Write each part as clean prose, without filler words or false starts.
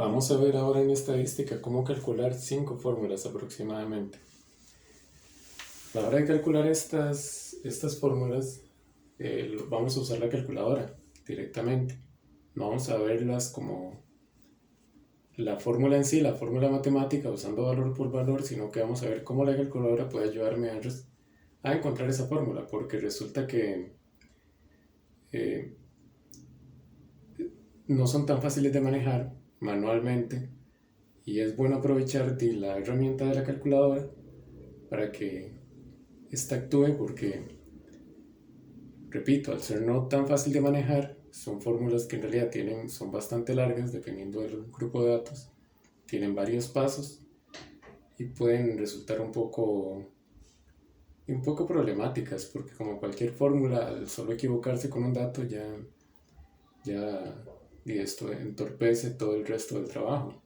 Vamos a ver ahora en estadística cómo calcular 5 fórmulas aproximadamente. A la hora de calcular estas fórmulas, vamos a usar la calculadora directamente. No vamos a verlas como la fórmula en sí, la fórmula matemática, usando valor por valor, sino que vamos a ver cómo la calculadora puede ayudarme a encontrar esa fórmula, porque resulta que eh, no son tan fáciles de manejar manualmente y es bueno aprovechar de la herramienta de la calculadora para que esta actúe porque, repito, al ser no tan fácil de manejar, son fórmulas que en realidad son bastante largas dependiendo del grupo de datos, tienen varios pasos y pueden resultar un poco problemáticas porque como cualquier fórmula, al solo equivocarse con un dato ya y esto entorpece todo el resto del trabajo.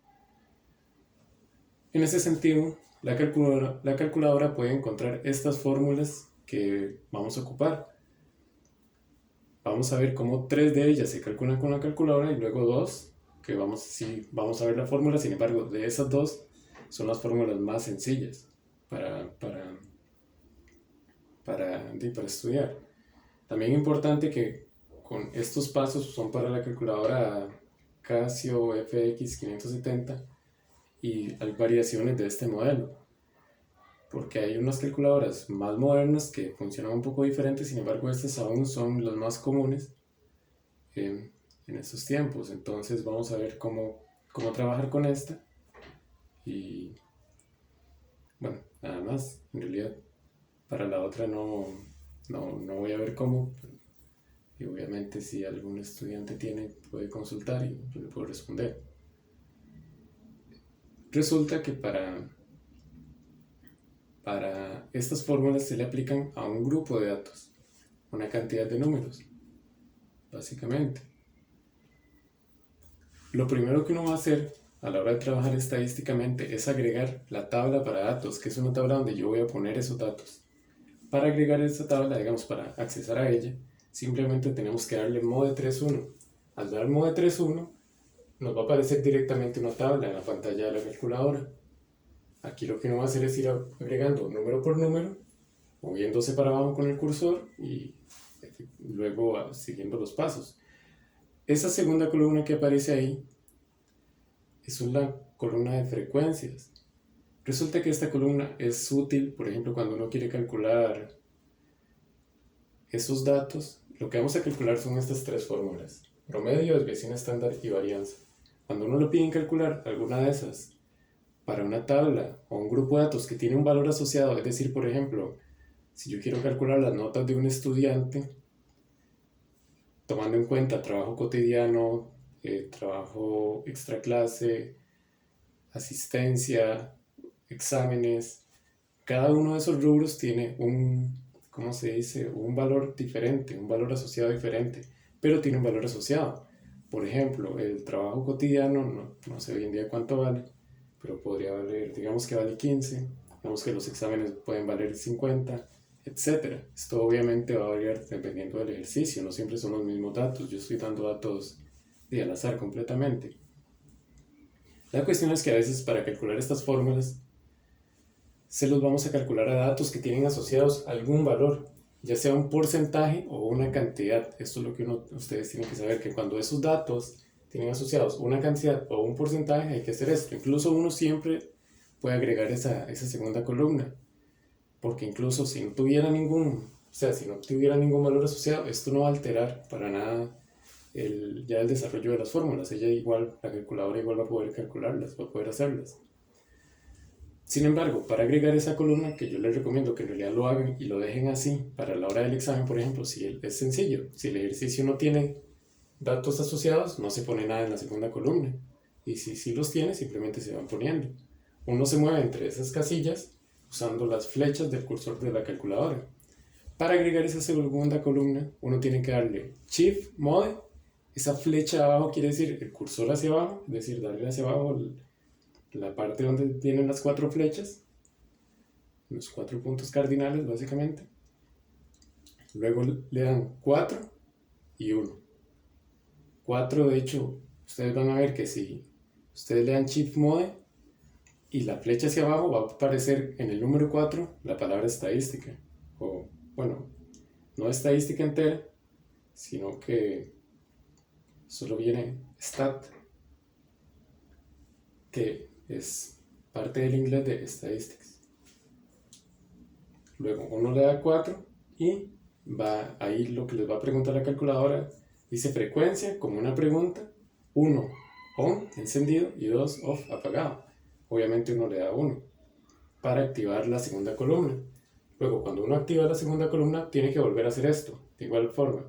En ese sentido, la calculadora puede encontrar estas fórmulas que vamos a ocupar. Vamos a ver cómo 3 de ellas se calculan con la calculadora y luego 2, que vamos a ver la fórmula. Sin embargo, de esas 2 son las fórmulas más sencillas para estudiar. También es importante que con estos pasos son para la calculadora Casio FX 570 y hay variaciones de este modelo, porque hay unas calculadoras más modernas que funcionan un poco diferentes, sin embargo estas aún son las más comunes en estos tiempos. Entonces vamos a ver cómo trabajar con esta y bueno, nada más. En realidad para la otra no voy a ver cómo, y obviamente si algún estudiante puede consultar y yo le puedo responder. Resulta que para estas fórmulas se le aplican a un grupo de datos, una cantidad de números, básicamente. Lo primero que uno va a hacer a la hora de trabajar estadísticamente es agregar la tabla para datos, que es una tabla donde yo voy a poner esos datos. Para agregar esa tabla, digamos, para accesar a ella, simplemente tenemos que darle mode 3.1. Al dar mode 3.1, nos va a aparecer directamente una tabla en la pantalla de la calculadora. Aquí lo que uno va a hacer es ir agregando número por número, moviéndose para abajo con el cursor y luego siguiendo los pasos. Esa segunda columna que aparece ahí es una columna de frecuencias. Resulta que esta columna es útil, por ejemplo, cuando uno quiere calcular esos datos. Lo que vamos a calcular son estas 3 fórmulas: promedio, desviación estándar y varianza. Cuando uno le piden calcular alguna de esas para una tabla o un grupo de datos que tiene un valor asociado, es decir, por ejemplo, si yo quiero calcular las notas de un estudiante, tomando en cuenta trabajo cotidiano, trabajo extra clase, asistencia, exámenes, cada uno de esos rubros tiene ¿cómo se dice? Un valor diferente, un valor asociado diferente, pero tiene un valor asociado. Por ejemplo, el trabajo cotidiano, no sé hoy en día cuánto vale, pero podría valer, digamos que vale 15, digamos que los exámenes pueden valer 50, etcétera. Esto obviamente va a variar dependiendo del ejercicio, no siempre son los mismos datos, yo estoy dando datos de al azar completamente. La cuestión es que a veces para calcular estas fórmulas se los vamos a calcular a datos que tienen asociados algún valor, ya sea un porcentaje o una cantidad. Esto es lo que ustedes tienen que saber, que cuando esos datos tienen asociados una cantidad o un porcentaje hay que hacer esto. Incluso uno siempre puede agregar esa segunda columna, porque incluso si no tuviera si no tuviera ningún valor asociado, esto no va a alterar para nada ya el desarrollo de las fórmulas. La calculadora igual va a poder calcularlas, va a poder hacerlas. Sin embargo, para agregar esa columna, que yo les recomiendo que en realidad lo hagan y lo dejen así para la hora del examen, por ejemplo, es sencillo. Si el ejercicio no tiene datos asociados, no se pone nada en la segunda columna. Y si los tiene, simplemente se van poniendo. Uno se mueve entre esas casillas usando las flechas del cursor de la calculadora. Para agregar esa segunda columna, uno tiene que darle Shift Mode. Esa flecha abajo quiere decir el cursor hacia abajo, es decir, darle hacia abajo la parte donde tienen las 4 flechas, los 4 puntos cardinales básicamente. Luego le dan 4 y 1. 4, de hecho, ustedes van a ver que si ustedes le dan Shift Mode y la flecha hacia abajo va a aparecer en el número 4 la palabra estadística. O, bueno, no estadística entera, sino que solo viene stat, que es parte del inglés de statistics. Luego uno le da 4 y va ahí lo que les va a preguntar la calculadora. Dice frecuencia como una pregunta, 1 on, encendido, y 2 off, apagado. Obviamente uno le da 1 para activar la segunda columna. Luego cuando uno activa la segunda columna tiene que volver a hacer esto de igual forma,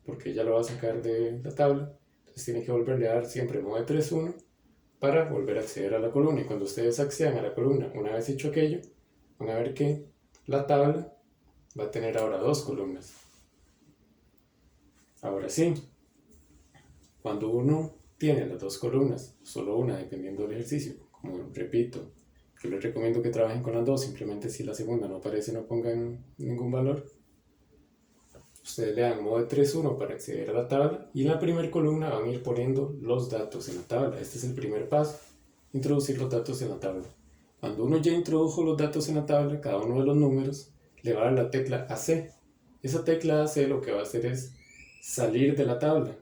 porque ella lo va a sacar de la tabla. Entonces tiene que volverle a dar siempre mode 3.1 para volver a acceder a la columna. Y cuando ustedes accedan a la columna una vez hecho aquello, van a ver que la tabla va a tener ahora 2 columnas. Ahora sí, cuando uno tiene las 2 columnas, solo una dependiendo del ejercicio, como repito, yo les recomiendo que trabajen con las 2, simplemente si la segunda no aparece no pongan ningún valor. Ustedes le dan modo 3.1 para acceder a la tabla y en la primera columna van a ir poniendo los datos en la tabla. Este es el primer paso, introducir los datos en la tabla. Cuando uno ya introdujo los datos en la tabla, cada uno de los números, le va a dar la tecla AC. Esa tecla AC lo que va a hacer es salir de la tabla.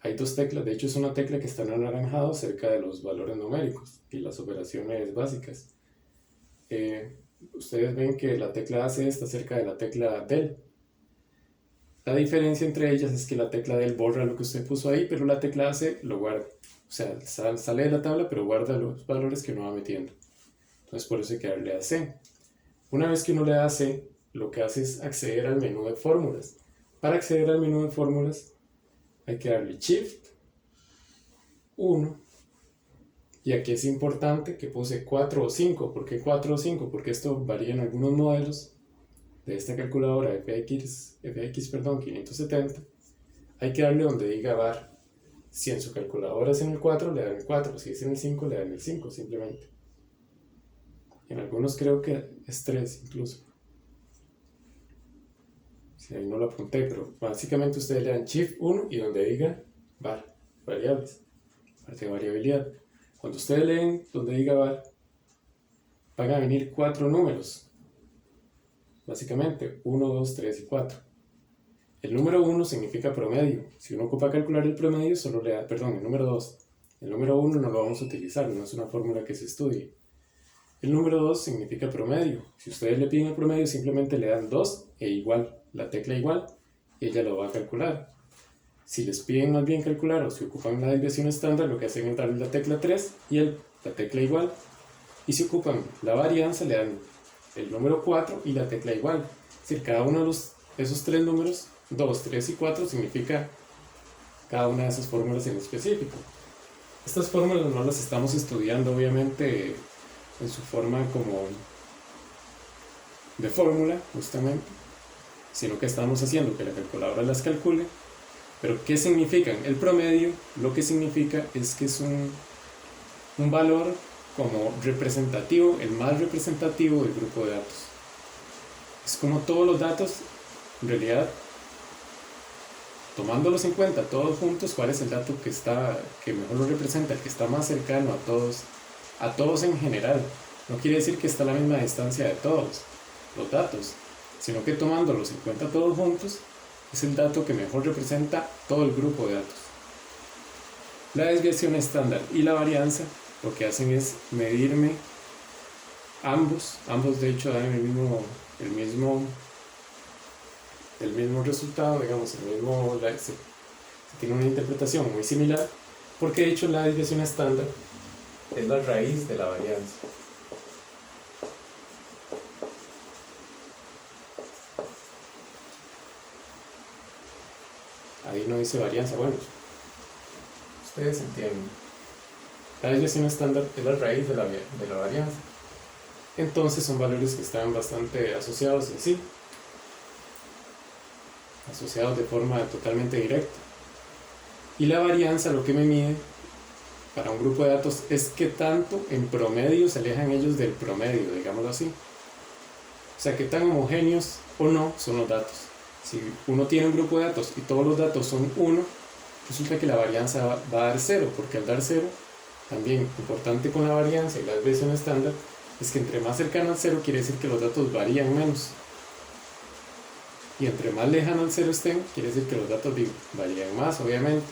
Hay 2 teclas, de hecho es una tecla que está en anaranjado cerca de los valores numéricos y las operaciones básicas. Ustedes ven que la tecla AC está cerca de la tecla DEL. La diferencia entre ellas es que la tecla DEL borra lo que usted puso ahí, pero la tecla AC lo guarda. O sea, sale de la tabla, pero guarda los valores que uno va metiendo. Entonces por eso hay que darle a C. Una vez que uno le da a C, lo que hace es acceder al menú de fórmulas. Para acceder al menú de fórmulas, hay que darle Shift 1. Y aquí es importante que puse 4 o 5. ¿Por qué 4 o 5? Porque esto varía en algunos modelos de esta calculadora FX 570. Hay que darle donde diga bar. Si en su calculadora es en el 4, le dan el 4. Si es en el 5, le dan el 5 simplemente. En algunos creo que es 3 incluso. Si ahí no lo apunté, pero básicamente ustedes le dan Shift 1 y donde diga var, variables, parte de variabilidad. Cuando ustedes leen donde diga var, van a venir 4 números. Básicamente 1, 2, 3 y 4. El número 1 significa promedio. Si uno ocupa calcular el promedio, solo le da, el número 2. El número 1 no lo vamos a utilizar, no es una fórmula que se estudie. El número 2 significa promedio. Si ustedes le piden el promedio, simplemente le dan 2 e igual, la tecla igual, y ella lo va a calcular. Si les piden más bien calcular o si ocupan la desviación estándar, lo que hacen es darle la tecla 3 y la tecla igual. Y si ocupan la varianza, le dan el número 4 y la tecla igual. Es decir, cada uno de esos 3 números, 2, 3 y 4, significa cada una de esas fórmulas en específico. Estas fórmulas no las estamos estudiando, obviamente, en su forma como de fórmula, justamente, sino que estamos haciendo que la calculadora las calcule. Pero ¿qué significan? El promedio lo que significa es que es un valor como representativo, el más representativo del grupo de datos. Es como todos los datos, en realidad, tomándolos en cuenta todos juntos, cuál es el dato que mejor lo representa, el que está más cercano a todos en general. No quiere decir que está a la misma distancia de todos los datos, sino que tomándolos en cuenta todos juntos, es el dato que mejor representa todo el grupo de datos. La desviación estándar y la varianza lo que hacen es medirme ambos de hecho dan el mismo resultado, digamos, se tiene una interpretación muy similar, porque de hecho la desviación estándar es la raíz de la varianza. Ahí no dice varianza, bueno, ustedes entienden. La desviación estándar es la raíz de la varianza. Entonces son valores que están bastante asociados en sí, asociados de forma totalmente directa. Y la varianza lo que me mide para un grupo de datos es qué tanto en promedio se alejan ellos del promedio, digámoslo así. O sea, qué tan homogéneos o no son los datos. Si uno tiene un grupo de datos y todos los datos son 1, resulta que la varianza va a dar 0, porque al dar 0, también importante con la varianza y la desviación estándar, es que entre más cercano al 0 quiere decir que los datos varían menos. Y entre más lejano al 0 estén, quiere decir que los datos varían más, obviamente.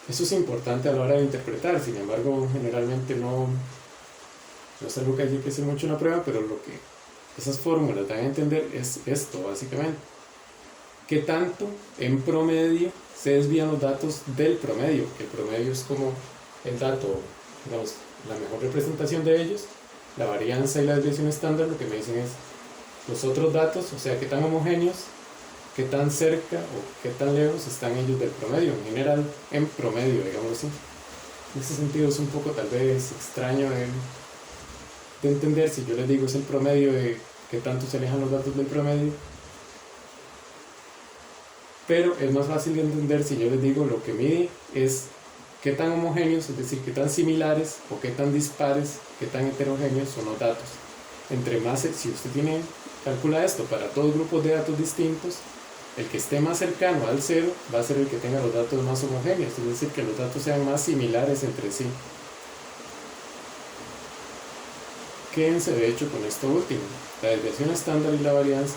Eso es importante a la hora de interpretar, sin embargo, generalmente no es algo que hay que hacer mucho en la prueba, pero lo que esas fórmulas dan a entender es esto, básicamente. ¿Qué tanto en promedio se desvían los datos del promedio? Que el promedio es como el dato, digamos, la mejor representación de ellos. La varianza y la desviación estándar lo que me dicen es los otros datos, o sea, qué tan homogéneos, qué tan cerca o qué tan lejos están ellos del promedio, en general, en promedio, digamos así. En ese sentido es un poco tal vez extraño de entender si yo les digo es el promedio de qué tanto se alejan los datos del promedio, pero es más fácil de entender si yo les digo lo que mide es qué tan homogéneos, es decir, qué tan similares o qué tan dispares, qué tan heterogéneos son los datos. Entre más, si usted calcula esto para todos grupos de datos distintos, el que esté más cercano al 0 va a ser el que tenga los datos más homogéneos, es decir, que los datos sean más similares entre sí. Quédense de hecho con esto último, la desviación estándar y la varianza.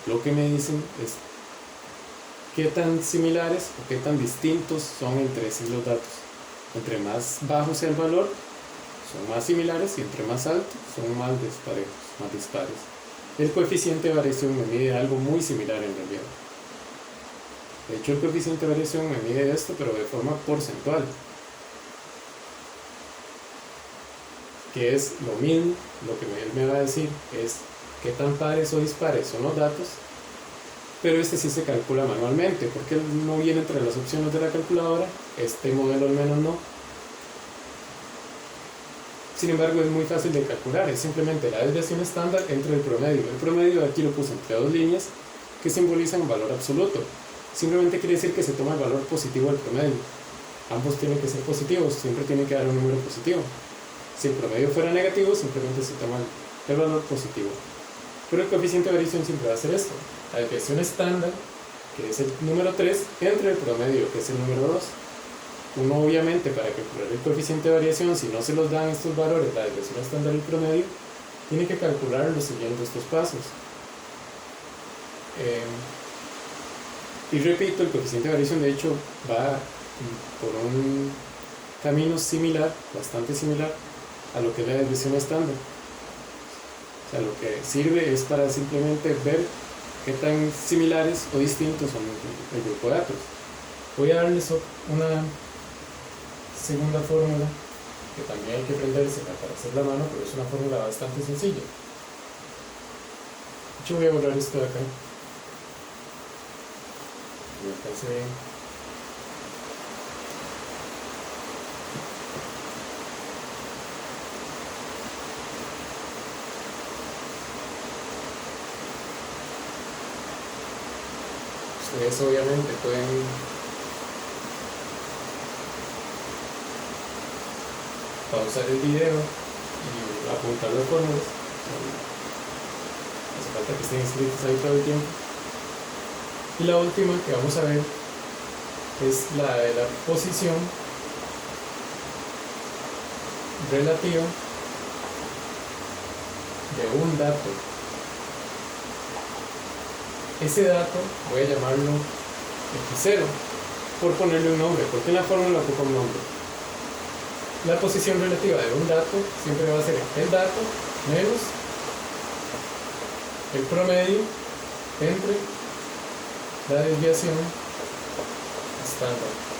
Lo que me dicen es qué tan similares o qué tan distintos son entre sí los datos. Entre más bajo sea el valor, son más similares, y entre más alto son más disparejos, más dispares. El coeficiente de variación me mide algo muy similar en realidad. De hecho, el coeficiente de variación me mide esto, pero de forma porcentual, que es lo mismo. Lo que él me va a decir es qué tan pares o dispares son los datos, pero este sí se calcula manualmente, porque él no viene entre las opciones de la calculadora. Este modelo al menos no. Sin embargo, es muy fácil de calcular, es simplemente la desviación estándar entre el promedio. El promedio aquí lo puse entre dos líneas que simbolizan valor absoluto. Simplemente quiere decir que se toma el valor positivo del promedio. Ambos tienen que ser positivos, siempre tienen que dar un número positivo. Si el promedio fuera negativo, simplemente se toma el valor positivo. Pero el coeficiente de variación siempre va a ser esto: la desviación estándar, que es el número 3, entre el promedio, que es el número 2. Uno obviamente, para calcular el coeficiente de variación, si no se los dan estos valores, la desviación estándar y el promedio, tiene que calcularlo siguiendo estos pasos. Y repito, el coeficiente de variación de hecho va por un camino similar, bastante similar, a lo que es la desviación estándar. O sea, lo que sirve es para simplemente ver qué tan similares o distintos son el grupo de datos. Voy a darles una segunda fórmula que también hay que aprenderse para hacer la mano, pero es una fórmula bastante sencilla. De hecho, voy a borrar esto de acá. Me alcance bien. Ustedes obviamente pueden pausar el video y apuntar las fórmulas. Hace falta que estén inscritos ahí todo el tiempo. Y la última que vamos a ver es la de la posición relativa de un dato. Ese dato voy a llamarlo x0 por ponerle un nombre, porque en la fórmula ocupa un nombre. La posición relativa de un dato siempre va a ser el dato menos el promedio entre la desviación estándar.